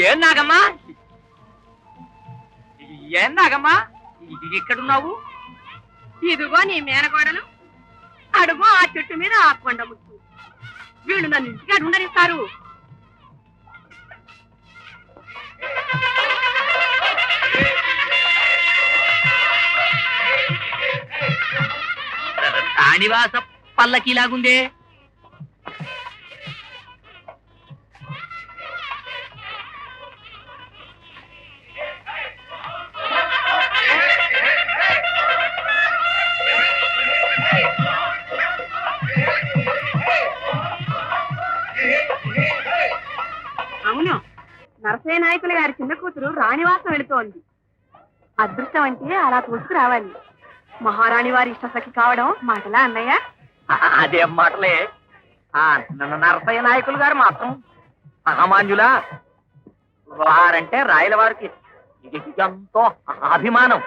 ఏం నాగమ్మా ఏం నాగమ్మా ఇక్కడున్నావు? ఇదిగో నీ మేనగోడలు, అడుగో ఆ చెట్టు మీద ఆ కొండ ముచ్చు. వీళ్ళు నన్ను ఇంటికి ఉండనిస్తారు. రాణివాస పల్లకిలాగుందే. అవును, నరసయ్య నాయకుల గారి చిన్న కూతురు రాణివాసం వెళుతోంది. అదృష్టం అంటే అలా తోసుకు రావాలి. మహారాణి వారి ఇష్టసఖి కావడం మాటలా అన్నయ్య? అదేం మాటలే. నరసయ్య నాయకులు గారు మాత్రం సామాన్యులా? వారంటే రాయల వారికి ఎంతో అభిమానం.